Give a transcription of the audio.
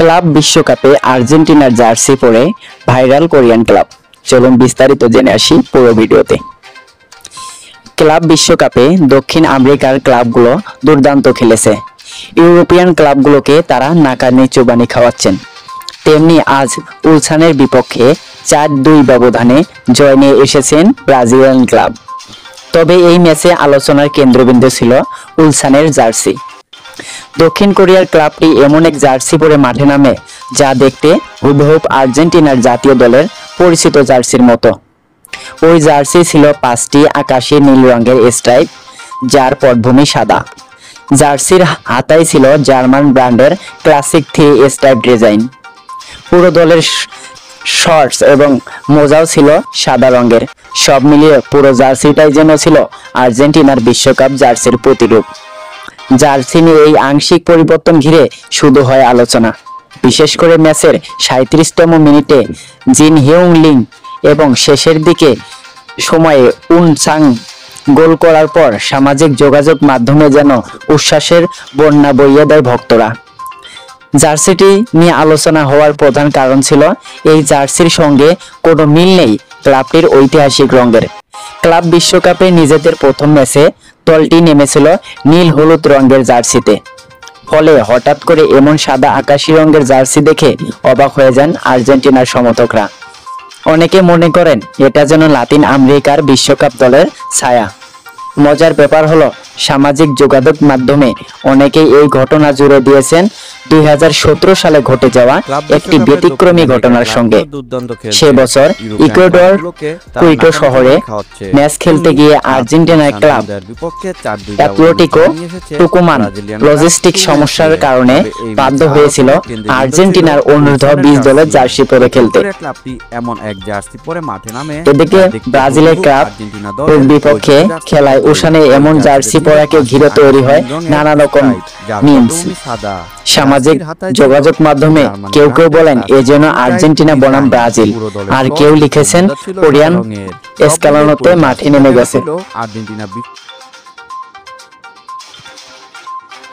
Club বিশ্বকাপে আর্জেন্টিনার jersey পরে ভাইরাল কোরিয়ান ক্লাব। চলুন বিস্তারিত জেনে আসি পুরো ভিডিওতে। ক্লাব বিশ্বকাপে দক্ষিণ আমেরিকার ক্লাবগুলো দুর্দান্ত খেলেছে। ইউরোপিয়ান ক্লাবগুলোকে তারা নাকানি চোবানি খাওয়াচ্ছেন। তেমনি আজ উলসানের বিপক্ষে 4-2 ব্যবধানে জয় নিয়ে এসেছেন ব্রাজিলিয়ান ক্লাব। তবে এই ম্যাচে আলোচনার কেন্দ্রবিন্দু ছিল উলসানের জার্সি। দক্ষিণ কোরিয়ার ক্লাবটি এমন এক জার্সি পরে মাঠে নামে যা দেখতে হুবহুব আর্জেন্টিনার জাতীয় দলের পরিচিত জার্সির মতো। ওই জার্সি ছিল 5টি আকাশী নীল রঙের স্ট্রাইপ, যার পটভূমি সাদা। জার্সির হাতায় ছিল জার্মান ব্র্যান্ডের ক্লাসিক 3 স্ট্রাইপ ডিজাইন। পুরো দলের শর্টস এবং মোজাও ছিল সাদা রঙের। সব মিলিয়ে পুরো জার্সিটাই যেন ছিল আর্জেন্টিনার বিশ্বকাপ জার্সির প্রতিরূপ। জার্সি নিয়ে এই আংশিক পরিবর্তন ঘিরে শুরু হয় আলোচনা। বিশেষ করে ম্যাচের 37তম মিনিটে জিন হিউং লিং এবং শেষের দিকে সময়ে উন সাং গোল করার পর সামাজিক যোগাযোগ মাধ্যমে যেন উচ্ছ্বাসের বন্যা বইয়ে দেয় ভক্তরা। জার্সিটি নিয়ে আলোচনা হওয়ার প্রধান কারণ ছিল এই জার্সির সঙ্গে কোনো মিল নেই ক্লাবটির ঐতিহাসিক রঙের। ক্লাব বিশ্বকাপে নিজেদের প্রথম ম্যাচে দলটি নেমেছিল নীল হলুদ রঙের জার্সিতে। ফলে হঠাৎ করে এমন সাদা আকাশী রঙের জার্সি দেখে অবাক হয়ে যান আর্জেন্টিনার সমর্থকরা। অনেকে মনে করেন এটা যেন লাতিন আমেরিকার বিশ্বকাপ দলের ছায়া। মজার ব্যাপার হলো সামাজিক যোগাযোগ মাধ্যমে অনেকেই এই ঘটনা জুড়ে দিয়েছেন 2017 সালে ঘটে যাওয়া একটি ব্যতিক্রমী ঘটনার সঙ্গে। সে বছর ইকুয়েডর কুইটো শহরে ম্যাচ খেলতে গিয়ে আর্জেন্টিনার ক্লাব অ্যাটলেটিকো তুকুমান লজিস্টিক সমস্যার কারণে বাধ্য হয়েছিল আর্জেন্টিনার অনূর্ধ্ব-20 দলের জার্সি পরে খেলতে। এদিকে ব্রাজিলের ক্লাব বিপক্ষে খেলায় উসানে এমন জার্সি পরাকে ঘিরে তৈরি হয় নানা রকম মিমস। সামাজিক যোগাযোগ মাধ্যমে কেউ কেউ বলেন এজন্য আর্জেন্টিনা বনাম ব্রাজিল, আর কেউ লিখেছেন কোরিয়ান এসকালানোতে মাঠে নেমে গেছে।